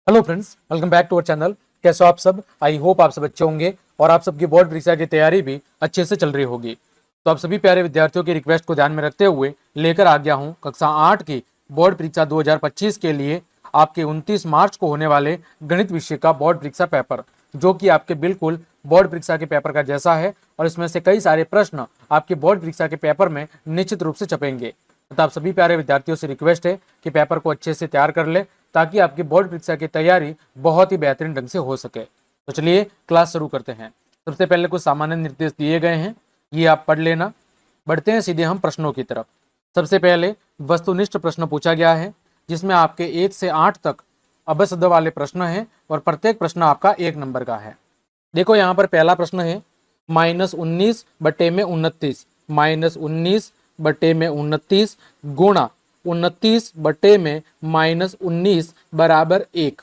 Hello friends, welcome back to our channel. कैसे हो आप सब? आई होप आप सब अच्छे होंगे और आप सबकी बोर्ड परीक्षा की तैयारी भी अच्छे से चल रही होगी। तो आप सभी प्यारे विद्यार्थियों की रिक्वेस्ट को ध्यान में रखते हुए लेकर आ गया हूं कक्षा 8 की बोर्ड परीक्षा 2025 के लिए आपके 29 मार्च को होने वाले गणित विषय का बोर्ड परीक्षा पेपर, जो कि आपके बिल्कुल बोर्ड परीक्षा के पेपर का जैसा है और इसमें से कई सारे प्रश्न आपके बोर्ड परीक्षा के पेपर में निश्चित रूप से छपेंगे। तो आप सभी प्यारे विद्यार्थियों से रिक्वेस्ट है कि पेपर को अच्छे से तैयार कर ले ताकि आपकी बोर्ड परीक्षा की तैयारी बहुत ही बेहतरीन ढंग से हो सके। तो चलिए क्लास शुरू करते हैं। सबसे पहले कुछ सामान्य निर्देश दिए गए हैं, ये आप पढ़ लेना। बढ़ते हैं सीधे हम प्रश्नों की तरफ। सबसे पहले वस्तुनिष्ठ प्रश्न पूछा गया है, जिसमें आपके 1 से 8 तक अभ्यसद वाले प्रश्न हैं और प्रत्येक प्रश्न आपका 1 नंबर का है। देखो यहाँ पर पहला प्रश्न है -19/29, -19/29 गुणा 29/-19 बराबर 1।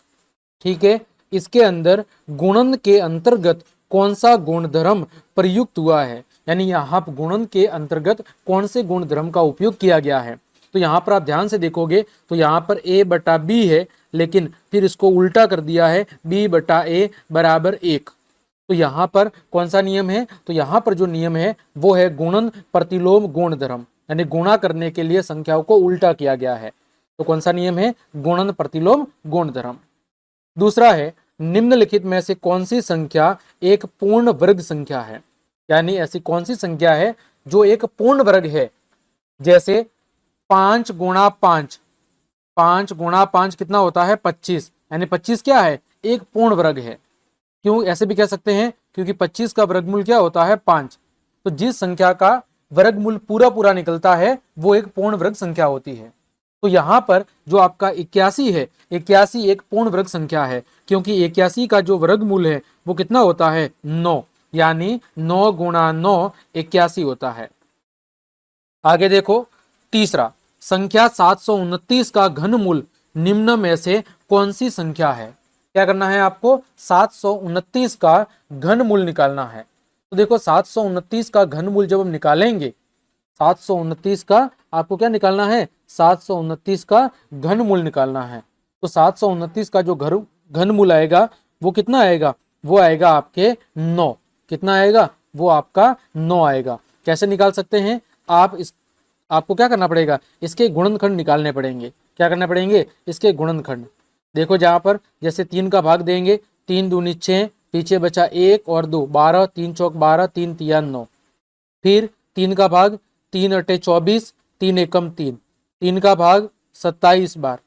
ठीक है, इसके अंदर गुणन के अंतर्गत कौन सा गुणधर्म प्रयुक्त हुआ है, यानी यहाँ गुणन के अंतर्गत कौन से गुणधर्म का उपयोग किया गया है। तो यहाँ पर आप ध्यान से देखोगे तो यहाँ पर a/b है, लेकिन फिर इसको उल्टा कर दिया है b/a बराबर 1। तो यहाँ पर कौन सा नियम है? तो यहाँ पर जो नियम है वो है गुणन प्रतिलोम गुणधर्म, यानी गुणा करने के लिए संख्याओं को उल्टा किया गया है। तो कौन सा नियम है? गुणन प्रतिलोम गुणधर्म। दूसरा है निम्नलिखित में से कौन सी संख्या एक पूर्ण वर्ग संख्या है, यानी ऐसी कौन सी संख्या है जो एक पूर्ण वर्ग है। जैसे 5 गुणा 5, 5 गुणा 5 कितना होता है? 25, यानी 25 क्या है? एक पूर्ण वर्ग है। क्यों ऐसे भी कह सकते हैं? क्योंकि 25 का वर्गमूल क्या होता है? 5। तो जिस संख्या का वर्गमूल पूरा पूरा निकलता है वो एक पूर्ण वर्ग संख्या होती है। तो यहाँ पर जो आपका 81 है, 81 एक पूर्ण वर्ग संख्या है, क्योंकि 81 का जो वर्गमूल है वो कितना होता है? 9, यानी 9 गुणा 9 81 होता है। आगे देखो तीसरा, संख्या 729 का घनमूल निम्न में से कौन सी संख्या है। क्या करना है आपको? 729 का घनमूल निकालना है। तो देखो 729 का घनमूल जब हम निकालेंगे, 729 का आपको क्या निकालना है? 729 का घनमूल निकालना है। तो 729 का जो घनमूल आएगा वो कितना आएगा? वो आएगा आपके 9। कितना आएगा? वो आपका 9 आएगा। कैसे निकाल सकते हैं आप? आपको क्या करना पड़ेगा? इसके गुणनखंड निकालने पड़ेंगे। क्या करने पड़ेंगे? इसके गुणनखंड। देखो जहां पर जैसे 3 का भाग देंगे, 3 दूनी 6, पीछे बचा 1 और 2, 12, 3 चौक 12, 3 तिया 9। फिर 3 का भाग, 3 अटे 24, 3 एकम 3, 3 का भाग 27 बार,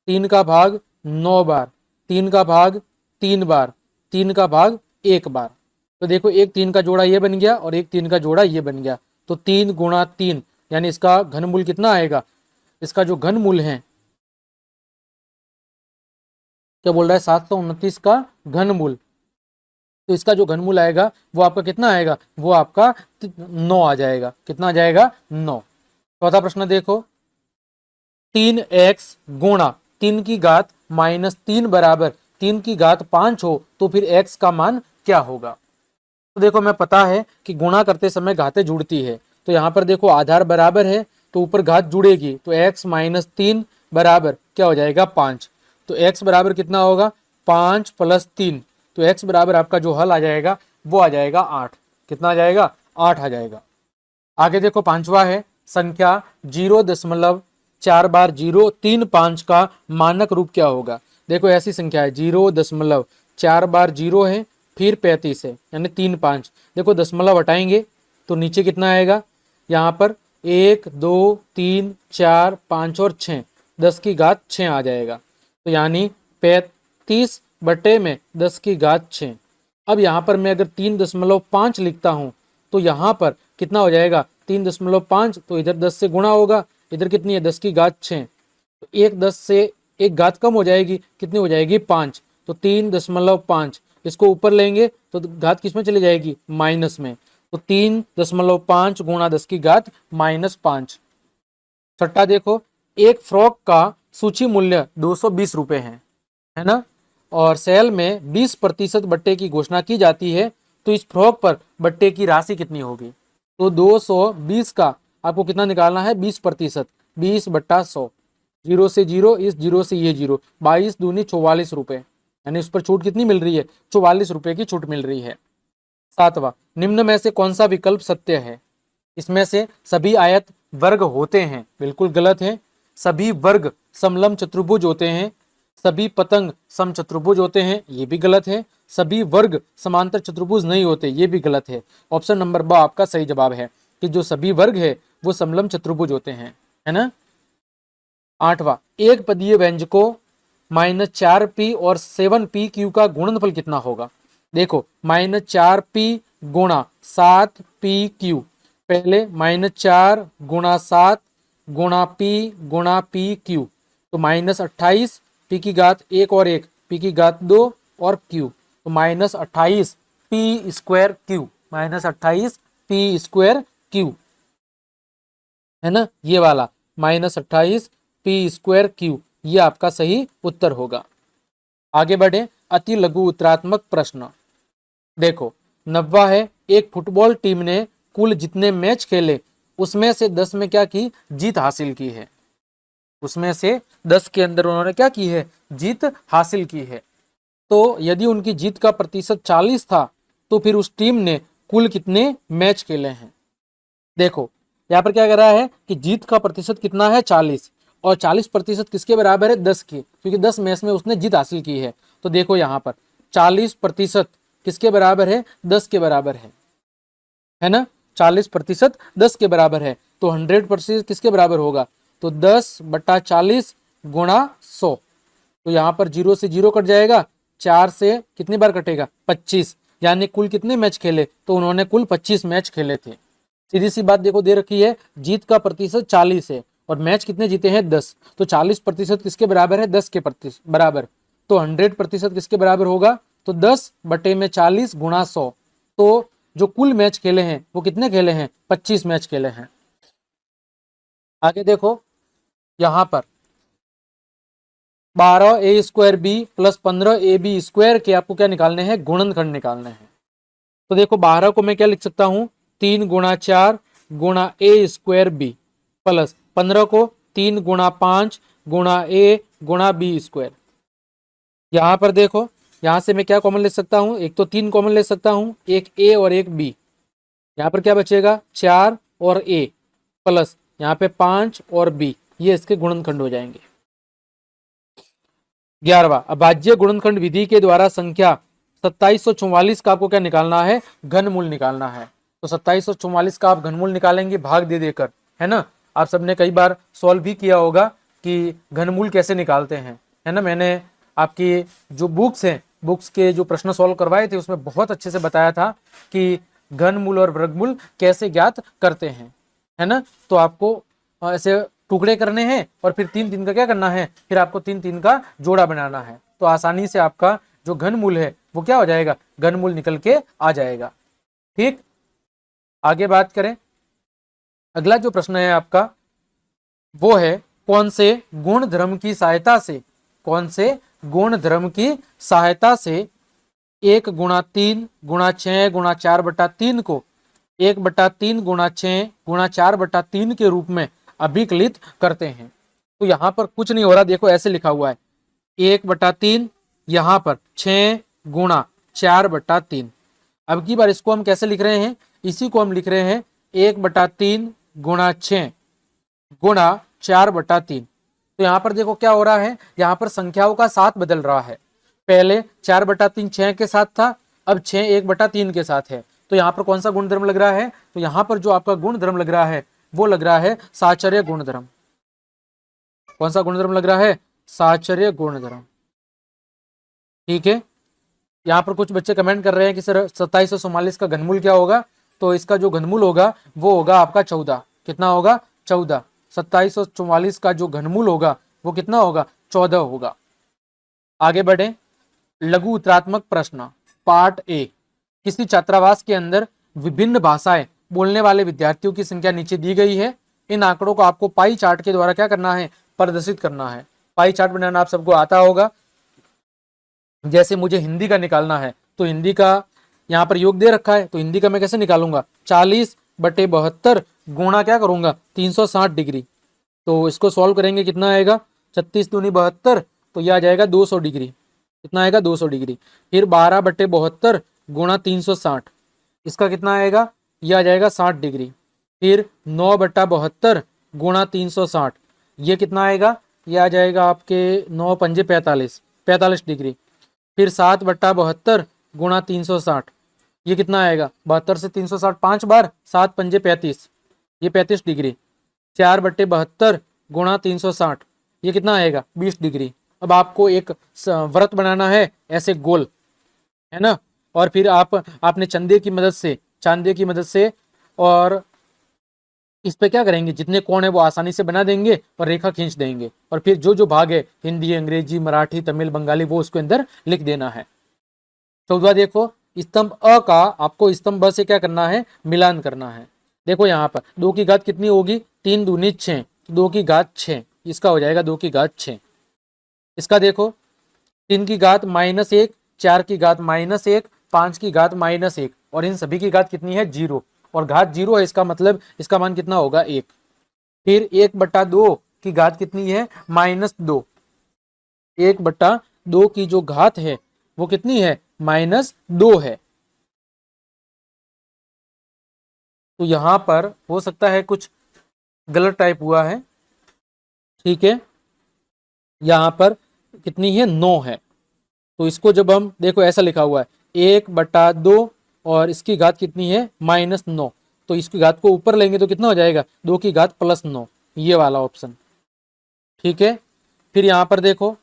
3 का भाग 9 बार, 3 का भाग 3 बार, 3 का भाग 1 बार। तो देखो एक 3 का जोड़ा ये बन गया और एक 3 का जोड़ा ये बन गया। तो 3 गुणा 3, यानी इसका घनमूल कितना आएगा? इसका जो घनमूल है, क्या बोल रहा है? 729 का घनमूल। तो इसका जो घनमूल आएगा वो आपका कितना आएगा? वो आपका 9 आ जाएगा। कितना आ जाएगा? 9। चौथा प्रश्न देखो, 3x गुणा 3 की घात -3 बराबर 3 की घात 5 हो तो फिर x का मान क्या होगा। तो देखो मैं पता है कि गुणा करते समय घातें जुड़ती है, तो यहाँ पर देखो आधार बराबर है तो ऊपर घात जुड़ेगी, तो x - 3 बराबर क्या हो जाएगा? 5। तो x बराबर कितना होगा? 5 + 3। तो x बराबर आपका जो हल आ जाएगा वो आ जाएगा 8। कितना आ जाएगा? 8 आ जाएगा। आगे देखो पांचवा है, संख्या 0.4 × 0 का मानक रूप क्या होगा। देखो ऐसी संख्या है 0.4 है, फिर 35 है, यानी 3 5। देखो दशमलव हटाएंगे तो नीचे कितना आएगा? यहाँ पर 1 2 3 4 5 और 6, 10 की घात 6 आ जाएगा। तो यानी 35 बटे में 10 की घात 6। अब यहाँ पर मैं अगर 3.5 लिखता हूँ तो यहाँ पर कितना हो जाएगा? 3.5, तो इधर 10 से गुणा होगा, इधर कितनी है? 10 की घात 6। तो एक 10 से एक घात कम हो जाएगी, कितनी हो जाएगी? 5। तो 3.5, इसको ऊपर लेंगे तो घात किस में चली जाएगी? माइनस में। तो 3.5 गुणा 10 की घात -5। छठा देखो, एक फ्रॉक का सूची मूल्य 220 रुपए है ना, और सेल में 20% बट्टे की घोषणा की जाती है, तो इस फ्रॉक पर बट्टे की राशि कितनी होगी। तो 220 का आपको कितना निकालना है? 20%, 20/100। जीरो से जीरो, इस जीरो से ये जीरो, 22 दूनी 44 रुपए, यानी उस पर छूट कितनी मिल रही है? 44 रुपए की छूट मिल रही है। सातवां, निम्न में से कौन सा विकल्प सत्य है? इसमें से सभी आयत वर्ग होते हैं, बिल्कुल गलत है। सभी वर्ग समलंब चतुर्भुज होते हैं, सभी पतंग समचतुर्भुज होते हैं, ये भी गलत है। सभी वर्ग समांतर चतुर्भुज नहीं होते, ये भी गलत है। ऑप्शन नंबर ब आपका सही जवाब है कि जो सभी वर्ग है वो समलंब चतुर्भुज होते हैं, है ना। आठवां, एक पदीय व्यंजकों -4p और 7pq का गुणनफल कितना होगा? देखो, -4p गुणा 7pq, पहले -4 गुणा 7 गुणा p गुणा pq, तो -28, p की घात 1 और 1, p की घात 2 और q, तो -28 p square q, -28 p square q, है ना, ये वाला -28 p स्क्वायर q, ये आपका सही उत्तर होगा। आगे बढ़े, अति लघु उत्तरात्मक प्रश्न। देखो, 90 है, एक फुटबॉल टीम ने कुल जितने मैच खेले उसमें से 10 में क्या की? जीत हासिल की है। उसमें से 10 के अंदर उन्होंने क्या की है? जीत हासिल की है। तो यदि उनकी जीत का प्रतिशत 40 था तो फिर उस टीम ने कुल कितने मैच खेले हैं? देखो, यहाँ पर क्या कर रहा है कि जीत का प्रतिशत कितना है? 40, और 40% किसके बराबर है? 10 के, क्योंकि 10 मैच में उसने जीत हासिल की है। तो देखो यहाँ पर 40% किसके बराबर है? 10 के बराबर है ना। 40% 10 के बराबर है, तो 100% किसके बराबर होगा? तो 10/40 गुणा 100, तो यहाँ पर 0 से 0 कट जाएगा, 4 से कितनी बार कटेगा? 25, यानी कुल कितने मैच खेले? तो उन्होंने कुल 25 मैच खेले थे। सीधी सी बात देखो, दे रखी है जीत का प्रतिशत 40 है और मैच कितने जीते हैं? 10, तो 40% किसके बराबर है? 10 के बराबर, तो 100% किसके बराबर होगा? तो 10/40 गुणा 100, तो जो कुल मैच खेले हैं वो कितने खेले हैं? 25 मैच खेले हैं। आगे देखो, यहां पर 12a² b + 15ab² के आपको क्या निकालने हैं? गुणनखंड निकालने हैं। तो देखो, 12 को मैं क्या लिख सकता हूं? 3 गुणा 4 गुणा a² b, प्लस 15 को 3 गुणा 5 गुणा a गुणा b²। यहां पर देखो, यहां से मैं क्या कॉमन ले सकता हूं? एक तो 3 कॉमन ले सकता हूं, एक a और एक b। यहाँ पर क्या बचेगा? 4 और a, प्लस यहाँ पे 5 और b, ये इसके गुणनखंड हो जाएंगे। 11वां, अभाज्य गुणनखंड विधि के द्वारा संख्या 2744 का आपको क्या निकालना है? घनमूल निकालना है। तो 2744 का आप घनमूल निकालेंगे भाग दे देकर, है ना। आप सबने कई बार सॉल्व भी किया होगा कि घनमूल कैसे निकालते हैं, है ना। मैंने आपकी जो बुक्स हैं, बुक्स के जो प्रश्न सॉल्व करवाए थे उसमें बहुत अच्छे से बताया था कि घनमूल और वर्गमूल कैसे ज्ञात करते हैं, है ना। तो आपको ऐसे टुकड़े करने हैं और फिर 3-3 का क्या करना है? फिर आपको 3-3 का जोड़ा बनाना है, तो आसानी से आपका जो घनमूल है वो क्या हो जाएगा? घनमूल निकल के आ जाएगा। ठीक, आगे बात करें। अगला जो प्रश्न है आपका वो है, कौन से गुण धर्म की सहायता से, कौन से गुण धर्म की सहायता से 1 गुणा 3 गुणा 6 गुणा 4/3 को 1/3 गुणा 6 गुणा 4/3 के रूप में अभिकलित करते हैं? तो यहां पर कुछ नहीं हो रहा, देखो ऐसे लिखा हुआ है 1/3, यहां पर 6 गुणा 4/3। अब की बार इसको हम कैसे लिख रहे हैं? इसी को हम लिख रहे हैं 1/3 गुणा 6 गुणा 4/3। तो यहां पर देखो क्या हो रहा है, यहां पर संख्याओं का साथ बदल रहा है। पहले 4/3 6 के साथ था, अब 6 1/3 के साथ है। तो यहाँ पर कौन सा गुणधर्म लग रहा है? तो यहाँ पर जो आपका गुणधर्म लग रहा है वो लग रहा है साहचर्य गुणधर्म। कौन सा गुणधर्म लग रहा है? साहचर्य गुणधर्म। ठीक है, यहाँ पर कुछ बच्चे कमेंट कर रहे हैं कि सर 2744 का घनमूल क्या होगा? तो इसका जो घनमूल होगा वो होगा आपका 14। कितना होगा? 14। 2744 का जो घनमूल होगा वो कितना होगा? 14 होगा। आगे बढ़े, लघु उत्तरात्मक प्रश्न पार्ट ए। किसी छात्रावास के अंदर विभिन्न भाषाएं बोलने वाले विद्यार्थियों की संख्या नीचे दी गई है। इन आंकड़ों को आपको पाई चार्ट के द्वारा क्या करना है? प्रदर्शित करना है। पाई चार्ट बनाना आप सबको आता होगा। जैसे मुझे हिंदी का निकालना है तो हिंदी का यहाँ पर योग दे रखा है, तो हिंदी का मैं कैसे निकालूंगा? 40/72 गुणा क्या करूंगा? 360 डिग्री। तो इसको सॉल्व करेंगे, कितना आएगा? 36 दूनी 72, तो ये आ जाएगा 200 डिग्री। कितना आएगा? 200 डिग्री। फिर 12/72 गुणा 360, इसका कितना आएगा? ये आ जाएगा 60 डिग्री। फिर 9/72 गुणा 360, ये कितना आएगा? ये आ जाएगा आपके 9 पंजे 45, 45 डिग्री। फिर 7/72 गुणा 360, ये कितना आएगा? 72 से 360 5 बार, 7 पंजे 35, ये 35 डिग्री। 4/72 गुणा 360, ये कितना आएगा? 20 डिग्री। अब आपको एक व्रत बनाना है ऐसे गोल, है ना। और फिर आपने चांदे की मदद से और इस पे क्या करेंगे, जितने कोण है वो आसानी से बना देंगे और रेखा खींच देंगे, और फिर जो जो भाग है हिंदी, अंग्रेजी, मराठी, तमिल, बंगाली, वो उसके अंदर लिख देना है। 14 देखो, स्तंभ अ का आपको स्तंभ ब से क्या करना है? मिलान करना है। देखो यहाँ पर 2 की घात कितनी होगी? 3 दूनी 6, 2 की घात 6, इसका हो जाएगा 2 की घात 6। इसका देखो 3 की घात -1, 4 की घात -1, 5 की घात -1, और इन सभी की घात कितनी है? 0, और घात 0 है, इसका मतलब इसका मान कितना होगा? 1। फिर 1/2 की घात कितनी है? -2। 1/2 की जो घात है वो कितनी है? -2 है। तो यहां पर हो सकता है कुछ गलत टाइप हुआ है, ठीक है। यहां पर कितनी है? 9 है। तो इसको जब हम देखो ऐसा लिखा हुआ है 1/2, और इसकी घात कितनी है? -9, तो इसकी घात को ऊपर लेंगे तो कितना हो जाएगा? 2 की घात +9, ये वाला ऑप्शन, ठीक है। फिर यहां पर देखो,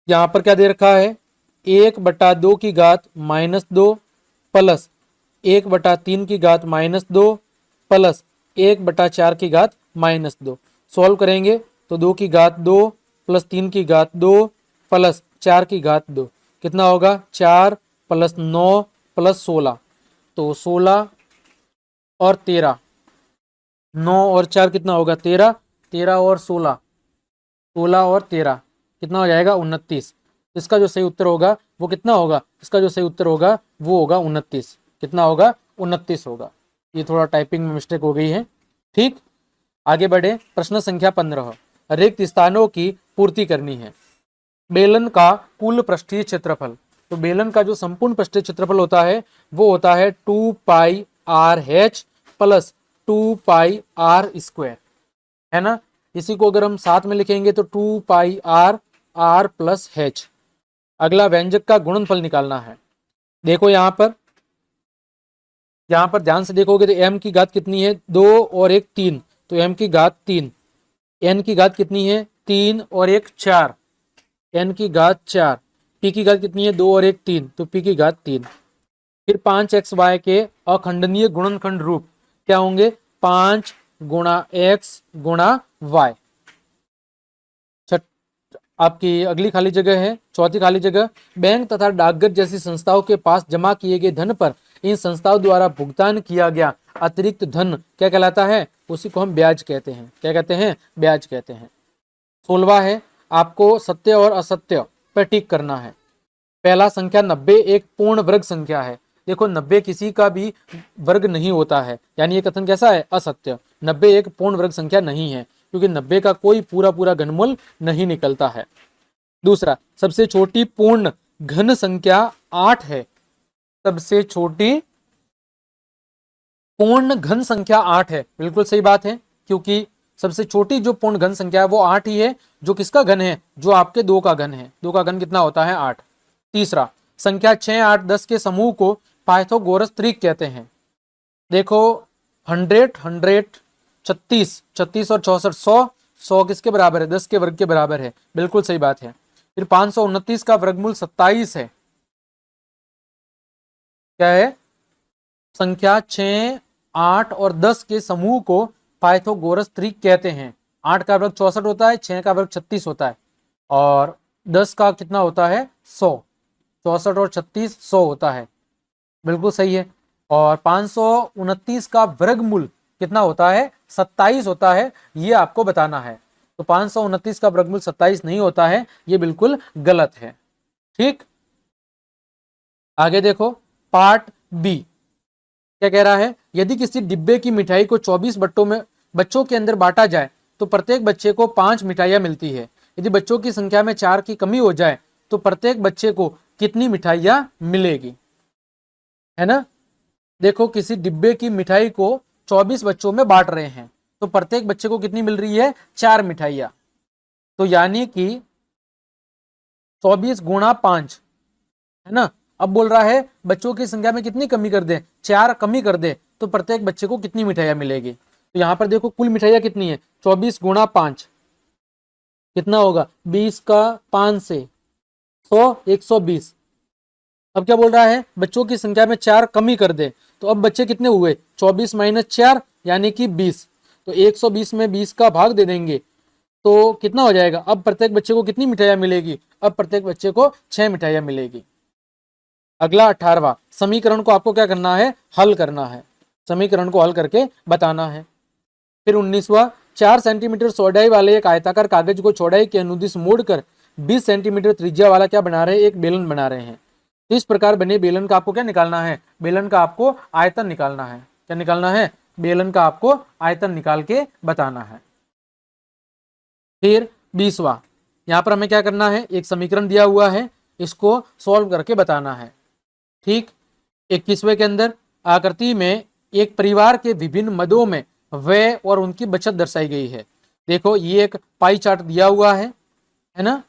यहां पर क्या दे रखा है? 1/2 की घात -2 प्लस 1/3 की घात -2 प्लस 1/4 की घात -2। सॉल्व करेंगे तो 2 की घात 2 प्लस 3 की घात 2 प्लस 4 की घात 2, कितना होगा? 4 प्लस 9 प्लस 16, तो 16 और 13, 9 और 4 कितना होगा? 13, 13 और 16, 16 और 13 कितना हो जाएगा? 29। इसका जो सही उत्तर होगा वो कितना होगा? इसका जो सही उत्तर होगा वो होगा 29। कितना होगा? 29 होगा। ये थोड़ा टाइपिंग में मिस्टेक हो गई है, ठीक। आगे बढ़े, प्रश्न संख्या 15, रिक्त स्थानों की पूर्ति करनी है। बेलन का कुल पृष्ठीय क्षेत्रफल, तो बेलन का जो संपूर्ण पृष्ठीय क्षेत्रफल होता है वो होता है 2πr(h) प्लस 2πr², है ना। इसी को अगर हम साथ में लिखेंगे तो 2πr(r + h). अगला व्यंजक का गुणनफल निकालना है। देखो यहां पर ध्यान से देखोगे तो m की घात कितनी है? 2 और 1 3, तो m की घात 3। n की घात कितनी है? 3 और 1 4, n की घात 4। p की घात कितनी है? 2 और 1 3, तो p की घात 3। फिर 5xy के अखंडनीय गुणनखंड रूप क्या होंगे? 5 गुणा x गुणा y। आपकी अगली खाली जगह है, चौथी खाली जगह, बैंक तथा डाकघर जैसी संस्थाओं के पास जमा किए गए धन पर इन संस्थाओं द्वारा भुगतान किया गया अतिरिक्त धन क्या कहलाता है? उसी को हम ब्याज कहते हैं। क्या कहते हैं? ब्याज कहते हैं। 16वां है, आपको सत्य और असत्य पर टिक करना है। पहला, संख्या 90 एक पूर्ण वर्ग संख्या है। देखो 90 किसी का भी वर्ग नहीं होता है, यानी ये कथन कैसा है? असत्य। 90 एक पूर्ण वर्ग संख्या नहीं है, क्योंकि 90 का कोई पूरा पूरा घनमूल नहीं निकलता है। दूसरा, सबसे छोटी पूर्ण घन संख्या 8 है। सबसे छोटी पूर्ण घन संख्या 8 है, बिल्कुल सही बात है, क्योंकि सबसे छोटी जो पूर्ण घन संख्या है वो 8 ही है, जो किसका घन है? जो आपके 2 का घन है। 2 का घन कितना होता है? 8। तीसरा, संख्या 6, 8, 10 के समूह को पाइथागोरस त्रिक कहते हैं। देखो 100, 100, 36, 36 और 64, 100, 100 किसके बराबर है? 10 के वर्ग के बराबर है, बिल्कुल सही बात है। फिर 529 का वर्गमूल 27 है। क्या है? संख्या 6, 8 और 10 के समूह को पाइथागोरस त्रिक कहते हैं। 8 का वर्ग 64 होता है, 6 का वर्ग 36 होता है, और 10 का कितना होता है? 100। 64 और 36 100 होता है, बिल्कुल सही है। और 529 का वर्गमूल कितना होता है? 27 होता है, ये आपको बताना है। तो 529 का वर्गमूल 27 नहीं होता है, ये बिल्कुल गलत है, ठीक। आगे देखो, पार्ट बी क्या कह रहा है? यदि किसी डिब्बे की मिठाई को 24 बट्टों में बच्चों के अंदर बांटा जाए तो प्रत्येक बच्चे को 5 मिठाइयाँ मिलती है। यदि बच्चों की संख्या में 4 की कमी हो जाए तो प्रत्येक बच्चे को कितनी मिठाइयाँ मिलेगी, है ना। देखो किसी डिब्बे की मिठाई को 24 बच्चों में बांट रहे हैं तो प्रत्येक बच्चे को कितनी मिल रही है, 4 मिठाइयाँ। तो यानी कि 24 गुणा 5, है ना। अब बोल रहा है बच्चों की संख्या में कितनी कमी कर दे, 4 कमी कर दे तो प्रत्येक बच्चे को कितनी मिठाइयाँ मिलेगी। तो यहाँ पर देखो कुल मिठाइयाँ कितनी है, 24 गुणा 5 कितना होगा, 20 का 5 से 100, 120। अब क्या बोल रहा है, बच्चों की संख्या में 4 कमी कर दे। तो अब बच्चे कितने हुए, 24 माइनस 4 यानी कि 20। तो 120 में 20 का भाग दे देंगे तो कितना हो जाएगा, अब प्रत्येक बच्चे को कितनी मिठाइयाँ मिलेगी, अब प्रत्येक बच्चे को 6 मिठाइयाँ मिलेगी। अगला 18वां समीकरण को आपको क्या करना है, हल करना है। समीकरण को हल करके बताना है। फिर 19वां 4 सेंटीमीटर चौड़ाई वाले एक आयताकार कागज को चौड़ाई के अनुदिश मोड़कर 20 सेंटीमीटर त्रिज्या वाला क्या बना रहे हैं, एक बेलन बना रहे हैं। तो इस प्रकार बने बेलन का आपको क्या निकालना है, बेलन का आपको आयतन निकालना है। क्या निकालना है, बेलन का आपको आयतन निकाल के बताना है। फिर 20वां यहां पर हमें क्या करना है, एक समीकरण दिया हुआ है, इसको सॉल्व करके बताना है। ठीक, 21वें के अंदर आकृति में एक परिवार के विभिन्न मदों में व्यय और उनकी बचत दर्शाई गई है। देखो ये एक पाई चार्ट दिया हुआ है ना।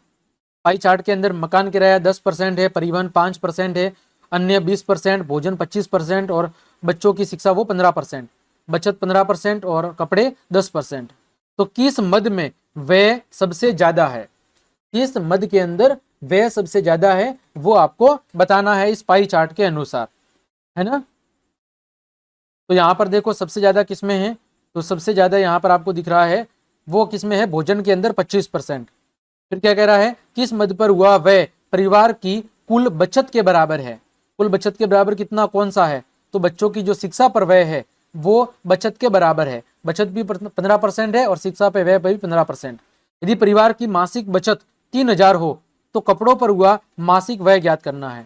पाई चार्ट के अंदर मकान किराया 10% है, परिवहन 5% है, अन्य 20%, भोजन 25% और बच्चों की शिक्षा वो 15%, बचत 15% और कपड़े 10%। तो किस मद में व्यय सबसे ज्यादा है, किस मद के अंदर व्यय सबसे ज्यादा है वो आपको बताना है इस पाई चार्ट के अनुसार, है ना। तो यहाँ पर देखो सबसे ज्यादा किसमें है, तो सबसे ज्यादा यहाँ पर आपको दिख रहा है वो किसमें है, भोजन के अंदर 25%। फिर क्या कह रहा है, किस मद पर हुआ व्यय परिवार की कुल बचत के बराबर है। कुल बचत के बराबर कितना, कौन सा है, तो बच्चों की जो शिक्षा पर व्यय है वो बचत के बराबर है। बचत भी 15% है और शिक्षा पे व्यय भी 15%। यदि परिवार की मासिक बचत 3000 हो तो कपड़ों पर हुआ मासिक व्यय ज्ञात करना है।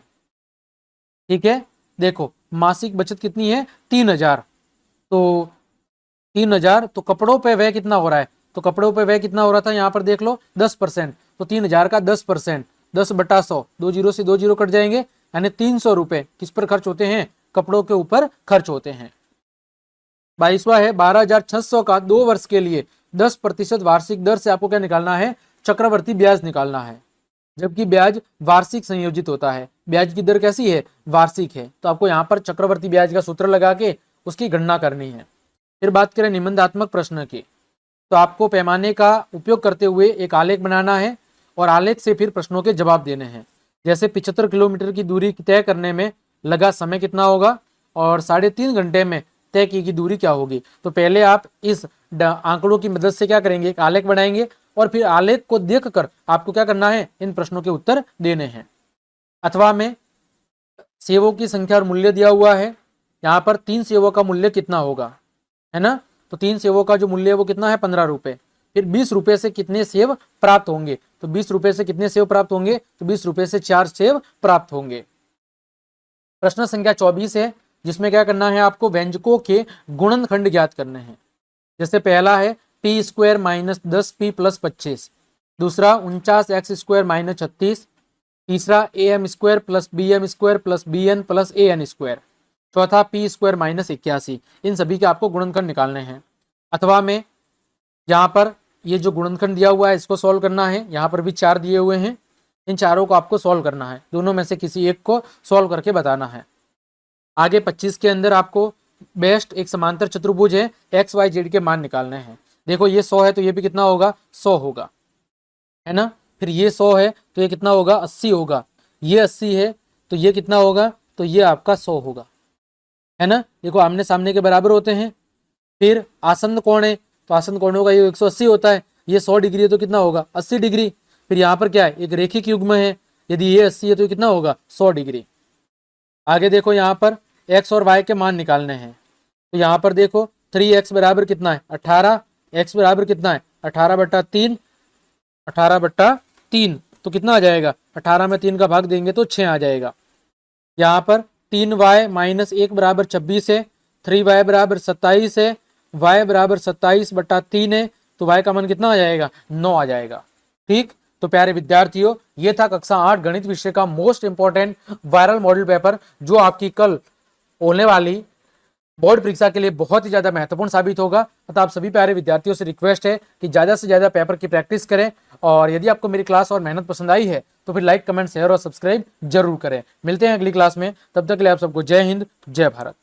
ठीक है, देखो मासिक बचत कितनी है, 3000, तो 3000 तो कपड़ों पे व्यय कितना हो रहा है, तो कपड़ों पे व्यय कितना हो रहा था, यहाँ पर देख लो 10%। तो 3000 का 10%, 10/100, 2 जीरो से 2 जीरो कट जाएंगे, यानी 300 रुपए किस पर खर्च होते हैं, कपड़ों के ऊपर खर्च होते हैं। 22वां है 12,600 का 2 वर्ष के लिए 10% वार्षिक दर से आपको क्या निकालना है, चक्रवर्ती ब्याज निकालना है। जबकि ब्याज वार्षिक संयोजित होता है, ब्याज की दर कैसी है, वार्षिक है। तो आपको यहाँ पर चक्रवर्ती ब्याज का सूत्र लगा के उसकी गणना करनी है। फिर बात करें निबंधात्मक प्रश्न की, तो आपको पैमाने का उपयोग करते हुए एक आलेख बनाना है और आलेख से फिर प्रश्नों के जवाब देने हैं। जैसे 75 किलोमीटर की दूरी तय करने में लगा समय कितना होगा और 3.5 घंटे में तय की गई दूरी क्या होगी। तो पहले आप इस आंकड़ों की मदद से क्या करेंगे, एक आलेख बनाएंगे और फिर आलेख को देखकर आपको क्या करना है, इन प्रश्नों के उत्तर देने हैं। अथवा में सेवों की संख्या और मूल्य दिया हुआ है, यहाँ पर 3 सेवों का मूल्य कितना होगा, है ना। तो 3 सेवों का जो मूल्य है वो कितना है, 15 रुपए। फिर 20 रुपए से कितने सेव प्राप्त होंगे, तो 20 रुपए से कितने सेव प्राप्त होंगे, तो 20 रुपए से 4 सेव प्राप्त होंगे। प्रश्न संख्या 24 है जिसमें क्या करना है, आपको व्यंजकों के गुणनखंड ज्ञात करने हैं। जैसे पहला है p² माइनस 10p प्लस 25, दूसरा 49x² माइनस 36, तीसरा am² plus bm² plus bn plus an², चौथा p² माइनस 81। इन सभी के आपको गुणनखंड निकालने हैं। अथवा में यहाँ पर ये जो गुणनखंड दिया हुआ है इसको सॉल्व करना है, यहाँ पर भी 4 दिए हुए हैं, इन चारों को आपको सॉल्व करना है, दोनों में से किसी एक को सॉल्व करके बताना है। आगे 25 के अंदर आपको बेस्ट एक समांतर चतुर्भुज है, एक्स वाई जेड के मान निकालने हैं। देखो ये 100 है तो ये भी कितना होगा, 100 होगा, है ना। फिर ये 100 है तो ये कितना होगा, 80 होगा। ये 80 है तो ये कितना होगा, तो ये आपका 100 होगा, है ना। देखो आमने सामने के बराबर होते हैं। फिर आसन्न कोण है तो आसन्न कोणों का ये 180 होता है, ये 100 डिग्री है तो कितना होगा, 80 डिग्री। फिर यहाँ पर क्या है, एक रेखिक युग्म है, यदि ये 80 है तो कितना होगा, 100 डिग्री। आगे देखो यहाँ पर x और y के मान निकालने हैं। तो यहाँ पर देखो 3x बराबर कितना है, 18, x बराबर कितना है, 18/3, 18/3 तो कितना आ जाएगा, 18 में 3 का भाग देंगे तो 6 आ जाएगा। यहाँ पर 3y माइनस 1 बराबर 26 है, 3y बराबर 27 है, y बराबर 27/3 है, तो y का मान कितना आ जाएगा, 9 आ जाएगा। ठीक, तो प्यारे विद्यार्थियों, ये था कक्षा 8 गणित विषय का most important viral model paper, जो आपकी कल होने वाली बोर्ड परीक्षा के लिए बहुत ही ज्यादा महत्वपूर्ण साबित होगा। अतः आप सभी प्यारे विद्यार्थियों से रिक्वेस्ट है कि ज्यादा से ज्यादा पेपर की प्रैक्टिस करें, और यदि आपको मेरी क्लास और मेहनत पसंद आई है तो फिर लाइक, कमेंट, शेयर और सब्सक्राइब जरूर करें। मिलते हैं अगली क्लास में, तब तक के लिए आप सबको जय हिंद, जय भारत।